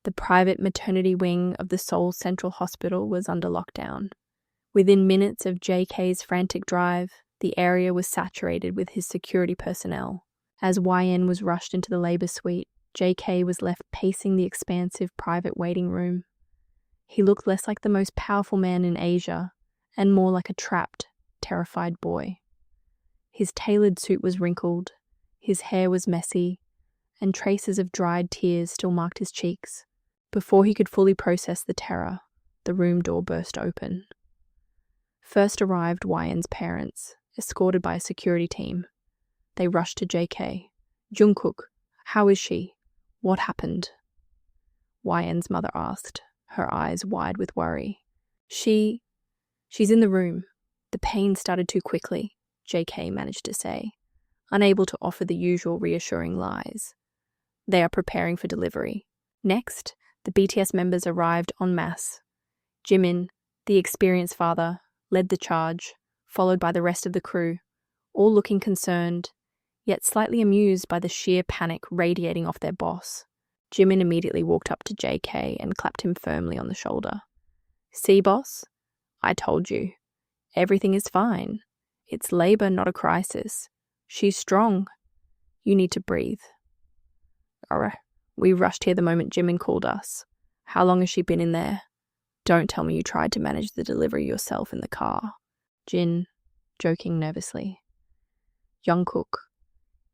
The private maternity wing of the Seoul Central Hospital was under lockdown. Within minutes of JK's frantic drive, the area was saturated with his security personnel. As YN was rushed into the labor suite, JK was left pacing the expansive private waiting room. He looked less like the most powerful man in Asia and more like a trapped, terrified boy. His tailored suit was wrinkled, his hair was messy, and traces of dried tears still marked his cheeks. Before he could fully process the terror, the room door burst open. First arrived YN's parents, escorted by a security team. They rushed to JK. "Jungkook, how is she? What happened?" YN's mother asked, her eyes wide with worry. She's in the room. The pain started too quickly," JK managed to say, unable to offer the usual reassuring lies. They are preparing for delivery. Next, the BTS members arrived en masse. Jimin, the experienced father, led the charge, followed by the rest of the crew, all looking concerned, yet slightly amused by the sheer panic radiating off their boss. Jimin immediately walked up to JK and clapped him firmly on the shoulder. "See, boss? I told you. Everything is fine. It's labor, not a crisis. She's strong. You need to breathe." "Alright. We rushed here the moment Jimin called us. How long has she been in there? Don't tell me you tried to manage the delivery yourself in the car." Jin, joking nervously. "Jungkook,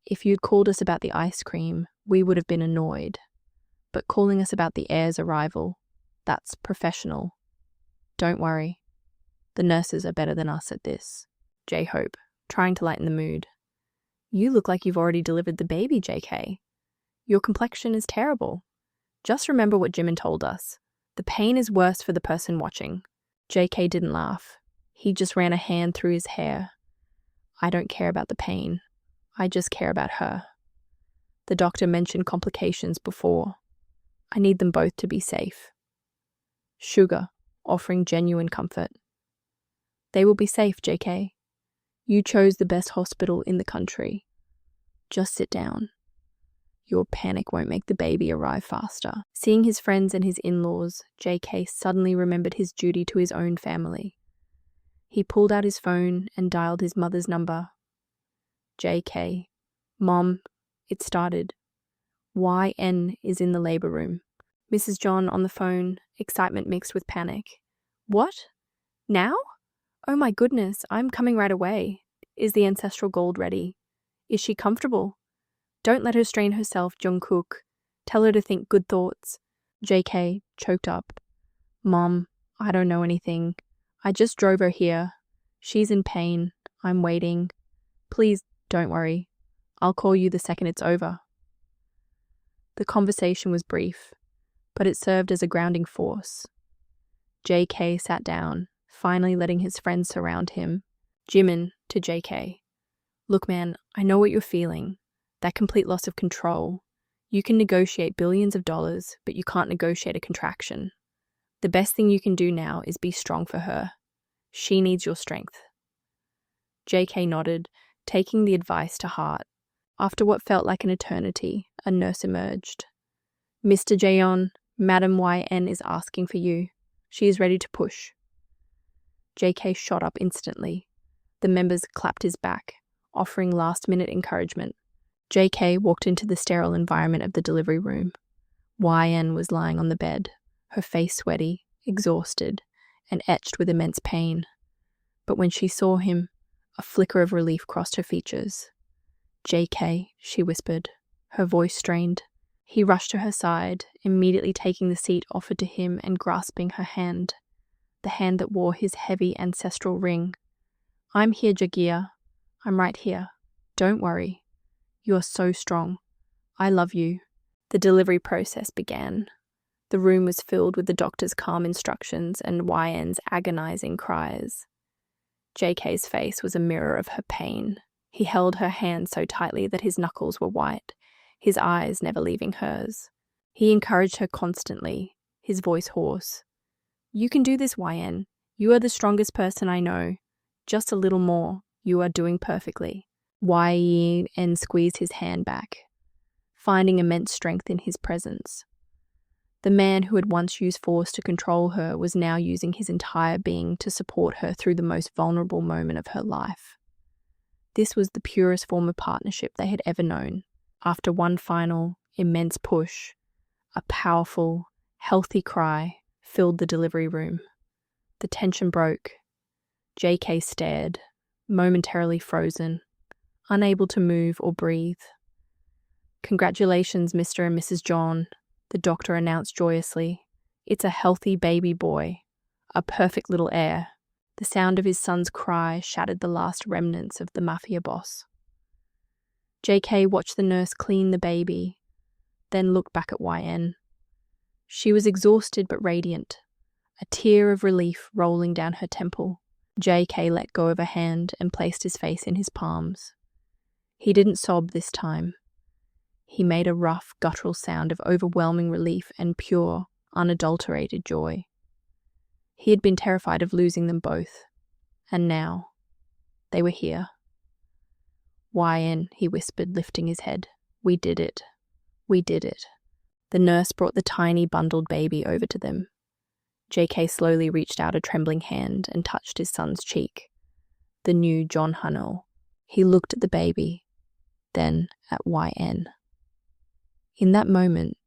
if you'd called us about the ice cream, we would have been annoyed. But calling us about the heir's arrival, that's professional. Don't worry. The nurses are better than us at this." J-Hope, trying to lighten the mood. "You look like you've already delivered the baby, JK. Your complexion is terrible. Just remember what Jimin told us. The pain is worse for the person watching." JK didn't laugh. He just ran a hand through his hair. "I don't care about the pain. I just care about her. The doctor mentioned complications before. I need them both to be safe." Sugar, offering genuine comfort. "They will be safe, JK. You chose the best hospital in the country. Just sit down. Your panic won't make the baby arrive faster." Seeing his friends and his in-laws, JK suddenly remembered his duty to his own family. He pulled out his phone and dialed his mother's number. "JK, Mom, it started. YN is in the labor room." Mrs. John on the phone, excitement mixed with panic. "What? Now? Oh my goodness, I'm coming right away. Is the ancestral gold ready? Is she comfortable? Don't let her strain herself, Jungkook. Tell her to think good thoughts." JK choked up. "Mom, I don't know anything. I just drove her here. She's in pain. I'm waiting. Please don't worry. I'll call you the second it's over." The conversation was brief, but it served as a grounding force. JK sat down, finally letting his friends surround him. Jimin to JK. "Look, man, I know what you're feeling. That complete loss of control. You can negotiate billions of dollars, but you can't negotiate a contraction. The best thing you can do now is be strong for her. She needs your strength." JK nodded, taking the advice to heart. After what felt like an eternity, a nurse emerged. "Mr. Jeon, Madam YN is asking for you. She is ready to push." JK shot up instantly. The members clapped his back, offering last-minute encouragement. JK walked into the sterile environment of the delivery room. YN was lying on the bed, her face sweaty, exhausted, and etched with immense pain. But when she saw him, a flicker of relief crossed her features. "JK," she whispered, her voice strained. He rushed to her side, immediately taking the seat offered to him and grasping her hand, the hand that wore his heavy ancestral ring. "I'm here, Jagia. I'm right here. Don't worry. You are so strong. I love you." The delivery process began. The room was filled with the doctor's calm instructions and YN's agonizing cries. JK's face was a mirror of her pain. He held her hand so tightly that his knuckles were white, his eyes never leaving hers. He encouraged her constantly, his voice hoarse. "You can do this, YN. You are the strongest person I know. Just a little more. You are doing perfectly." YN squeezed his hand back, finding immense strength in his presence. The man who had once used force to control her was now using his entire being to support her through the most vulnerable moment of her life. This was the purest form of partnership they had ever known. After one final, immense push, a powerful, healthy cry filled the delivery room. The tension broke. JK stared, momentarily frozen, unable to move or breathe. "Congratulations, Mr. and Mrs. John," the doctor announced joyously. "It's a healthy baby boy, a perfect little heir." The sound of his son's cry shattered the last remnants of the Mafia boss. JK watched the nurse clean the baby, then looked back at YN. She was exhausted but radiant, a tear of relief rolling down her temple. JK let go of her hand and placed his face in his palms. He didn't sob this time. He made a rough, guttural sound of overwhelming relief and pure, unadulterated joy. He had been terrified of losing them both, and now they were here. "YN," he whispered, lifting his head. "We did it. We did it." The nurse brought the tiny, bundled baby over to them. JK slowly reached out a trembling hand and touched his son's cheek. The new Jeon Jungkook. He looked at the baby, then at YN. In that moment,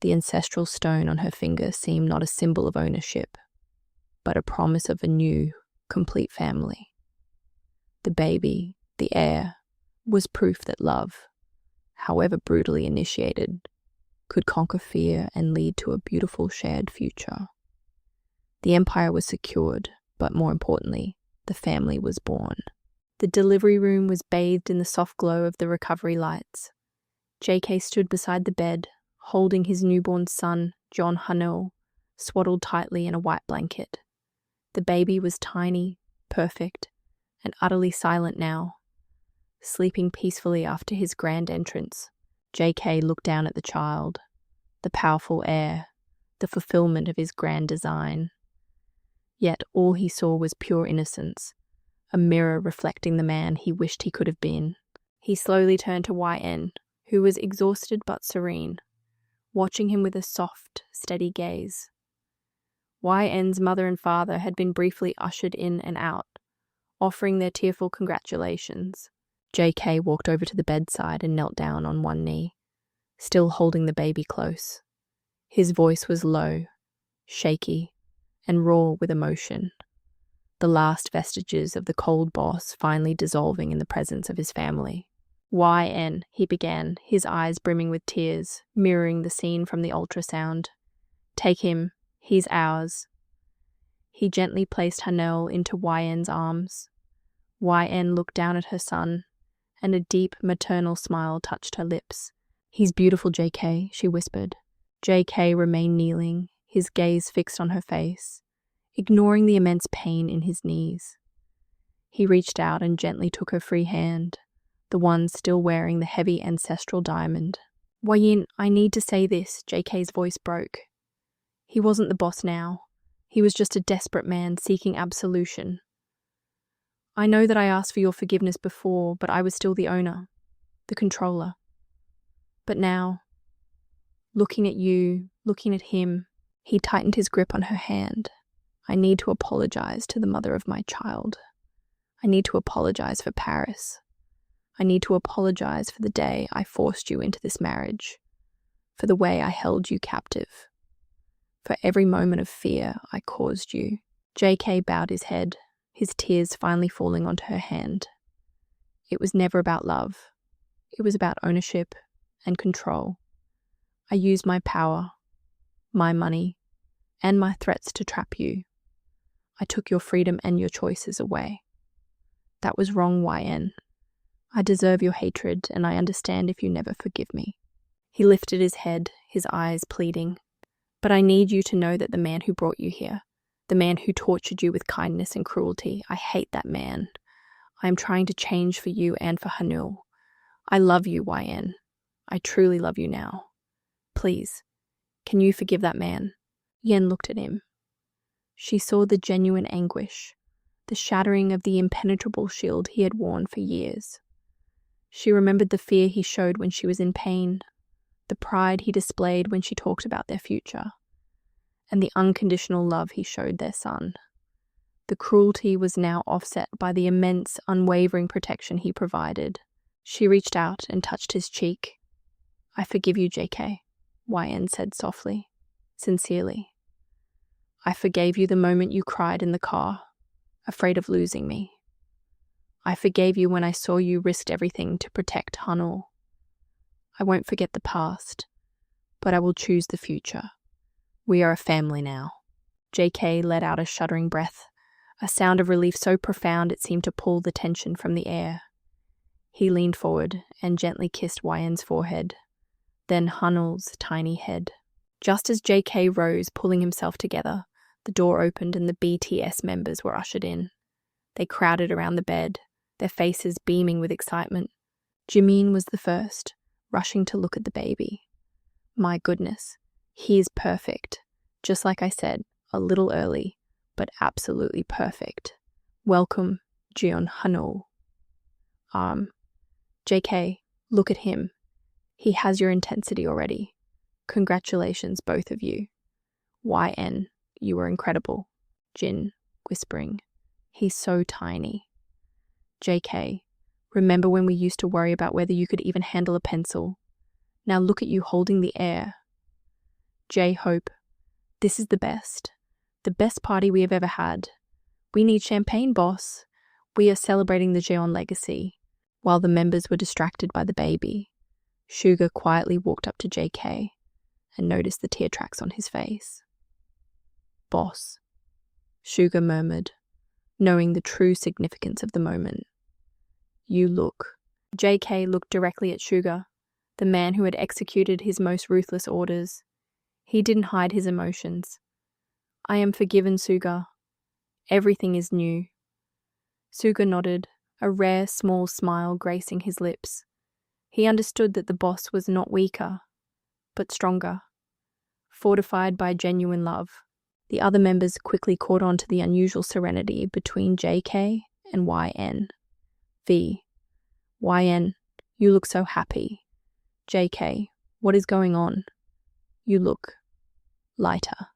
the ancestral stone on her finger seemed not a symbol of ownership, but a promise of a new, complete family. The baby, the heir, was proof that love, however brutally initiated, could conquer fear and lead to a beautiful shared future. The empire was secured, but more importantly, the family was born. The delivery room was bathed in the soft glow of the recovery lights. JK stood beside the bed, holding his newborn son, Jeon Jungkook, swaddled tightly in a white blanket. The baby was tiny, perfect, and utterly silent now, sleeping peacefully after his grand entrance. JK looked down at the child, the powerful heir, the fulfillment of his grand design. Yet all he saw was pure innocence, a mirror reflecting the man he wished he could have been. He slowly turned to YN, who was exhausted but serene, watching him with a soft, steady gaze. YN's mother and father had been briefly ushered in and out, offering their tearful congratulations. JK walked over to the bedside and knelt down on one knee, still holding the baby close. His voice was low, shaky, and raw with emotion, the last vestiges of the cold boss finally dissolving in the presence of his family. "YN," he began, his eyes brimming with tears, mirroring the scene from the ultrasound. "Take him, he's ours." He gently placed Hanel into YN's arms. YN looked down at her son, and a deep maternal smile touched her lips. "He's beautiful, JK," she whispered. JK remained kneeling, his gaze fixed on her face, ignoring the immense pain in his knees. He reached out and gently took her free hand, the one still wearing the heavy ancestral diamond. "YN, I need to say this," JK's voice broke. He wasn't the boss now. He was just a desperate man seeking absolution. "I know that I asked for your forgiveness before, but I was still the owner, the controller. But now, looking at you, looking at him," he tightened his grip on her hand. "I need to apologize to the mother of my child. I need to apologize for Paris. I need to apologize for the day I forced you into this marriage, for the way I held you captive, for every moment of fear I caused you." JK bowed his head, his tears finally falling onto her hand. "It was never about love. It was about ownership and control. I used my power, my money, and my threats to trap you. I took your freedom and your choices away. That was wrong, YN. I deserve your hatred, and I understand if you never forgive me." He lifted his head, his eyes pleading. "But I need you to know that the man who brought you here, the man who tortured you with kindness and cruelty, I hate that man. I am trying to change for you and for Hanul. I love you, YN. I truly love you now. Please, can you forgive that man?" Yen looked at him. She saw the genuine anguish, the shattering of the impenetrable shield he had worn for years. She remembered the fear he showed when she was in pain, the pride he displayed when she talked about their future. and the unconditional love he showed their son. The cruelty was now offset by the immense, unwavering protection he provided. She reached out and touched his cheek. "I forgive you, JK," YN said softly, sincerely. "I forgave you the moment you cried in the car, afraid of losing me. I forgave you when I saw you risked everything to protect Hanul. I won't forget the past, but I will choose the future. We are a family now." JK let out a shuddering breath, a sound of relief so profound it seemed to pull the tension from the air. He leaned forward and gently kissed YN's forehead, then Hanul's tiny head. Just as JK rose, pulling himself together, the door opened and the BTS members were ushered in. They crowded around the bed, their faces beaming with excitement. Jimin was the first, rushing to look at the baby. "My goodness, he is perfect. Just like I said, a little early, but absolutely perfect. Welcome, Jeon Hanul." JK, look at him. He has your intensity already. Congratulations, both of you. YN, you were incredible. Jin, whispering. He's so tiny. JK, remember when we used to worry about whether you could even handle a pencil? Now look at you holding the air. J Hope, this is the best party we have ever had. We need champagne, boss. We are celebrating the Jeon legacy. While the members were distracted by the baby, Suga quietly walked up to JK and noticed the tear tracks on his face. "Boss," Suga murmured, knowing the true significance of the moment. "You look." JK looked directly at Suga, the man who had executed his most ruthless orders. He didn't hide his emotions. "I am forgiven, Suga. Everything is new." Suga nodded, a rare small smile gracing his lips. He understood that the boss was not weaker, but stronger, fortified by genuine love. The other members quickly caught on to the unusual serenity between JK and YN. YN, you look so happy. JK, what is going on? You look lighter.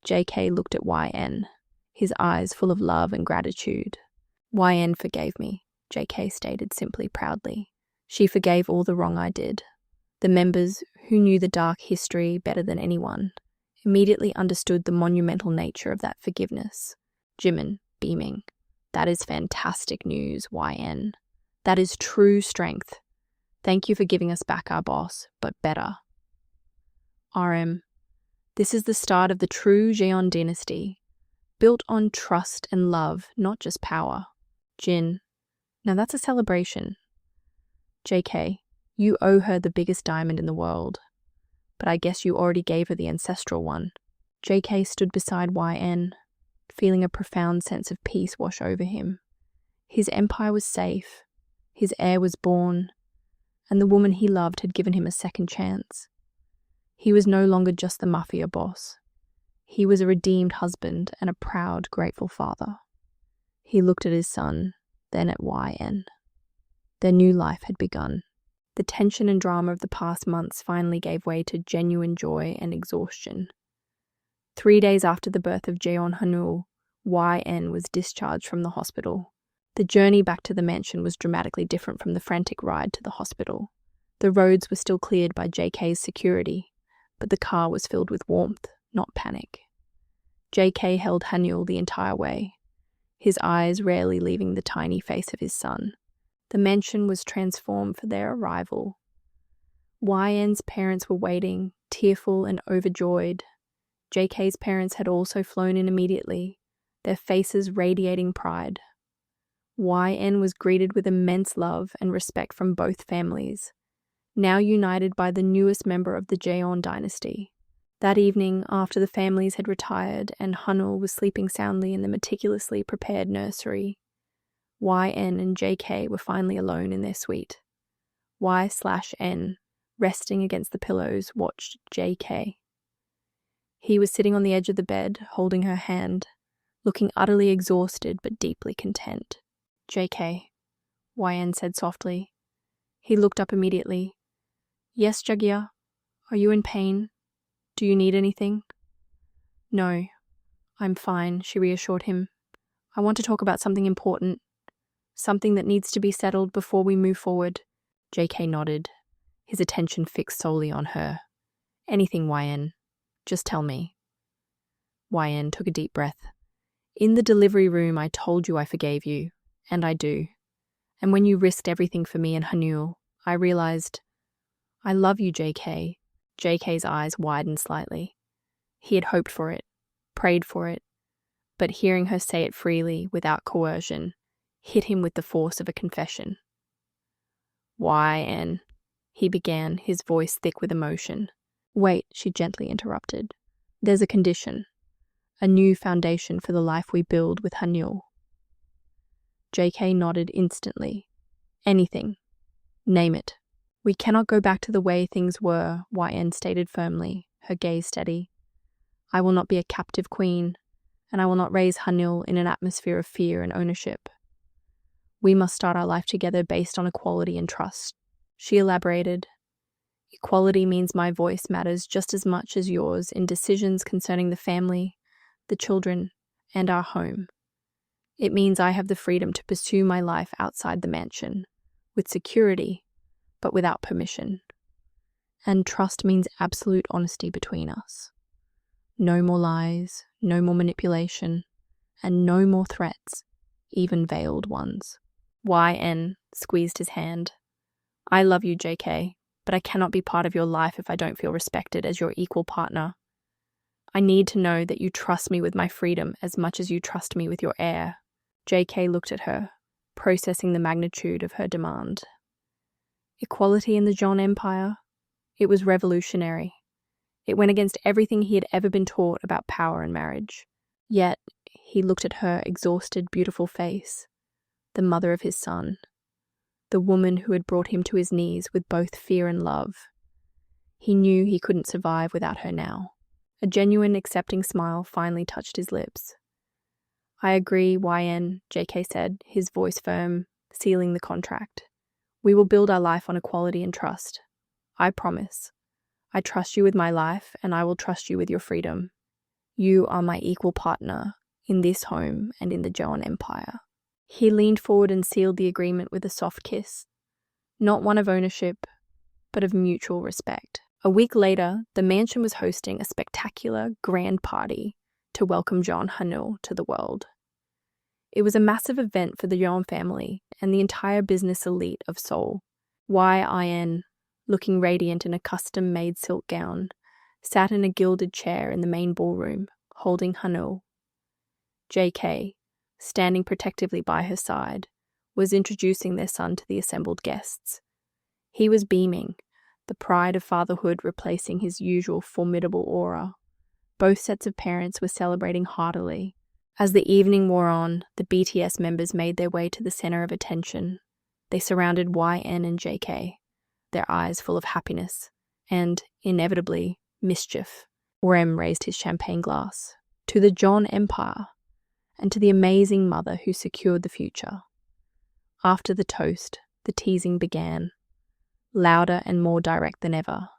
JK looked at YN, his eyes full of love and gratitude. "YN forgave me," JK stated simply, proudly. "She forgave all the wrong I did." The members, who knew the dark history better than anyone, immediately understood the monumental nature of that forgiveness. Jimin, beaming. "That is fantastic news, YN. That is true strength. Thank you for giving us back our boss, but better." RM, this is the start of the true Jeon dynasty, built on trust and love, not just power. Jin, now that's a celebration. JK, you owe her the biggest diamond in the world, but I guess you already gave her the ancestral one. JK stood beside YN, feeling a profound sense of peace wash over him. His empire was safe, his heir was born, and the woman he loved had given him a second chance. He was no longer just the Mafia boss. He was a redeemed husband and a proud, grateful father. He looked at his son, then at YN. Their new life had begun. The tension and drama of the past months finally gave way to genuine joy and exhaustion. 3 days after the birth of Jeon Hanul, YN was discharged from the hospital. The journey back to the mansion was dramatically different from the frantic ride to the hospital. The roads were still cleared by JK's security, but the car was filled with warmth, not panic. JK held Hanul the entire way, his eyes rarely leaving the tiny face of his son. The mansion was transformed for their arrival. YN's parents were waiting, tearful and overjoyed. JK's parents had also flown in immediately, their faces radiating pride. YN was greeted with immense love and respect from both families, now united by the newest member of the Jeon dynasty. That evening, after the families had retired and Hanul was sleeping soundly in the meticulously prepared nursery, YN and JK were finally alone in their suite. Y/N, resting against the pillows, watched JK. He was sitting on the edge of the bed, holding her hand, looking utterly exhausted but deeply content. JK, YN said softly. He looked up immediately. Yes, Jagya, are you in pain? Do you need anything? No, I'm fine, she reassured him. I want to talk about something important, something that needs to be settled before we move forward. JK nodded, his attention fixed solely on her. Anything, YN. Just tell me. YN took a deep breath. In the delivery room, I told you I forgave you, and I do. And when you risked everything for me and Hanul, I realized, I love you, JK. JK's eyes widened slightly. He had hoped for it, prayed for it, but hearing her say it freely, without coercion, hit him with the force of a confession. YN, he began, his voice thick with emotion. Wait, she gently interrupted. There's a condition. A new foundation for the life we build with Hanul. JK nodded instantly. Anything. Name it. We cannot go back to the way things were, YN stated firmly, her gaze steady. I will not be a captive queen, and I will not raise Hanul in an atmosphere of fear and ownership. We must start our life together based on equality and trust. She elaborated. Equality means my voice matters just as much as yours in decisions concerning the family, the children, and our home. It means I have the freedom to pursue my life outside the mansion, with security, but without permission. And trust means absolute honesty between us. No more lies, no more manipulation, and no more threats, even veiled ones. YN squeezed his hand. I love you, JK, but I cannot be part of your life if I don't feel respected as your equal partner. I need to know that you trust me with my freedom as much as you trust me with your heir. JK looked at her, processing the magnitude of her demand. Equality in the Jeon Empire? It was revolutionary. It went against everything he had ever been taught about power and marriage. Yet, he looked at her exhausted, beautiful face, the mother of his son, the woman who had brought him to his knees with both fear and love. He knew he couldn't survive without her now. A genuine, accepting smile finally touched his lips. I agree, YN, JK said, his voice firm, sealing the contract. We will build our life on equality and trust. I promise. I trust you with my life, and I will trust you with your freedom. You are my equal partner in this home and in the Jeon Empire. He leaned forward and sealed the agreement with a soft kiss. Not one of ownership, but of mutual respect. A week later, the mansion was hosting a spectacular, grand party to welcome Jeon Hanul to the world. It was a massive event for the Jeon family and the entire business elite of Seoul. YN, looking radiant in a custom-made silk gown, sat in a gilded chair in the main ballroom, holding Hanul. JK, standing protectively by her side, was introducing their son to the assembled guests. He was beaming, the pride of fatherhood replacing his usual formidable aura. Both sets of parents were celebrating heartily. As the evening wore on, the BTS members made their way to the center of attention. They surrounded YN and JK, their eyes full of happiness and, inevitably, mischief. Rem raised his champagne glass. To the Jeon Empire, and to the amazing mother who secured the future. After the toast, the teasing began, louder and more direct than ever,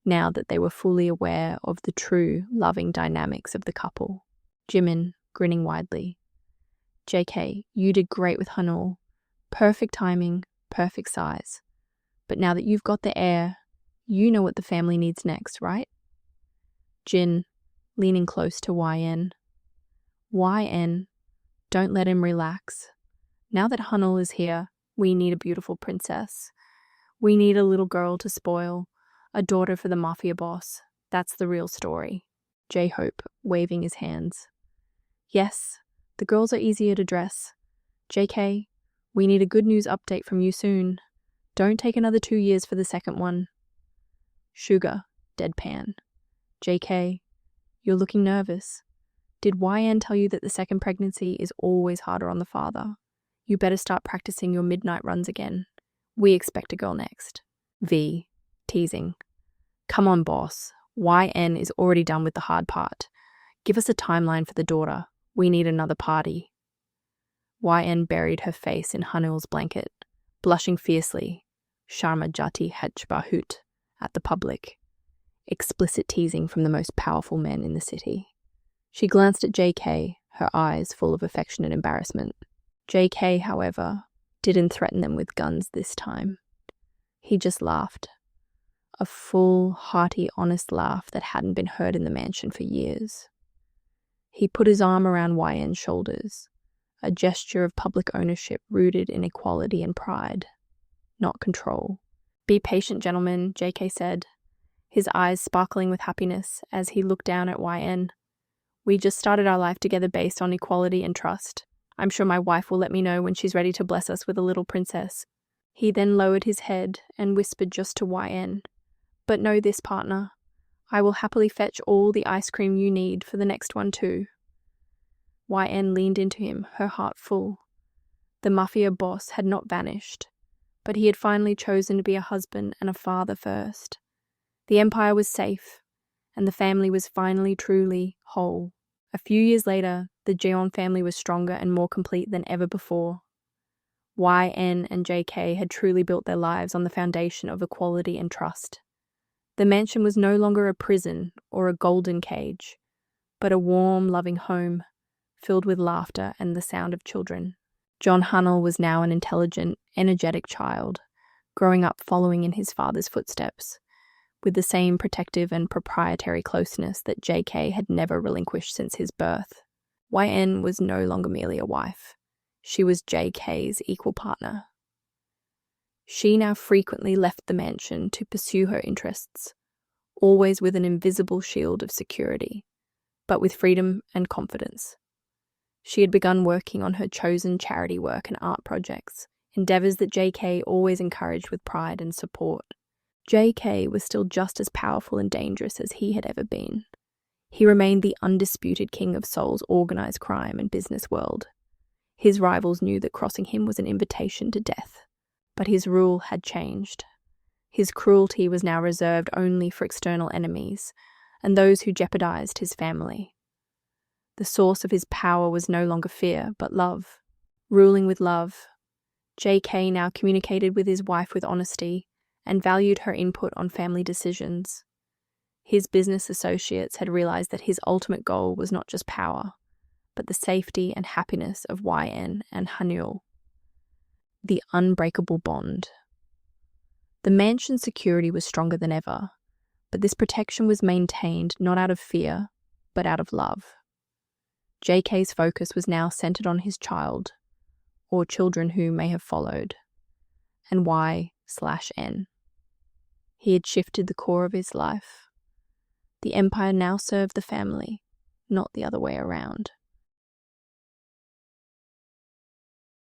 now that they were fully aware of the true, loving dynamics of the couple. Jimin, grinning widely. JK, you did great with Hanul. Perfect timing, perfect size. But now that you've got the heir, you know what the family needs next, right? Jin, leaning close to YN. YN, don't let him relax. Now that Hanul is here, we need a beautiful princess. We need a little girl to spoil, a daughter for the Mafia boss. That's the real story. J-Hope, waving his hands. Yes, the girls are easier to dress. JK, we need a good news update from you soon. Don't take another 2 years for the second one. Sugar, deadpan. JK, you're looking nervous. Did YN tell you that the second pregnancy is always harder on the father? You better start practicing your midnight runs again. We expect a girl next. V, teasing. Come on, boss. YN is already done with the hard part. Give us a timeline for the daughter. We need another party. YN buried her face in Hanul's blanket, blushing fiercely. Sharma Jati Hech Bahut at the public. Explicit teasing from the most powerful men in the city. She glanced at JK, her eyes full of affectionate embarrassment. JK, however, didn't threaten them with guns this time. He just laughed. A full, hearty, honest laugh that hadn't been heard in the mansion for years. He put his arm around YN's shoulders, a gesture of public ownership rooted in equality and pride, not control. "Be patient, gentlemen," JK said, his eyes sparkling with happiness as he looked down at YN. "We just started our life together based on equality and trust. I'm sure my wife will let me know when she's ready to bless us with a little princess." He then lowered his head and whispered just to YN, "But know this, partner. I will happily fetch all the ice cream you need for the next one too." YN leaned into him, her heart full. The Mafia boss had not vanished, but he had finally chosen to be a husband and a father first. The empire was safe, and the family was finally truly whole. A few years later, the Jeon family was stronger and more complete than ever before. YN and JK had truly built their lives on the foundation of equality and trust. The mansion was no longer a prison or a golden cage, but a warm, loving home, filled with laughter and the sound of children. John Hunnell was now an intelligent, energetic child, growing up following in his father's footsteps, with the same protective and proprietary closeness that JK had never relinquished since his birth. YN was no longer merely a wife. She was JK's equal partner. She now frequently left the mansion to pursue her interests, always with an invisible shield of security, but with freedom and confidence. She had begun working on her chosen charity work and art projects, endeavours that JK always encouraged with pride and support. JK was still just as powerful and dangerous as he had ever been. He remained the undisputed king of Seoul's organised crime and business world. His rivals knew that crossing him was an invitation to death, but his rule had changed. His cruelty was now reserved only for external enemies and those who jeopardized his family. The source of his power was no longer fear, but love. Ruling with love, JK now communicated with his wife with honesty and valued her input on family decisions. His business associates had realized that his ultimate goal was not just power, but the safety and happiness of YN and Hanul. The unbreakable bond. The mansion's security was stronger than ever, but this protection was maintained not out of fear, but out of love. JK's focus was now centered on his child, or children who may have followed, and Y/N. He had shifted the core of his life. The empire now served the family, not the other way around.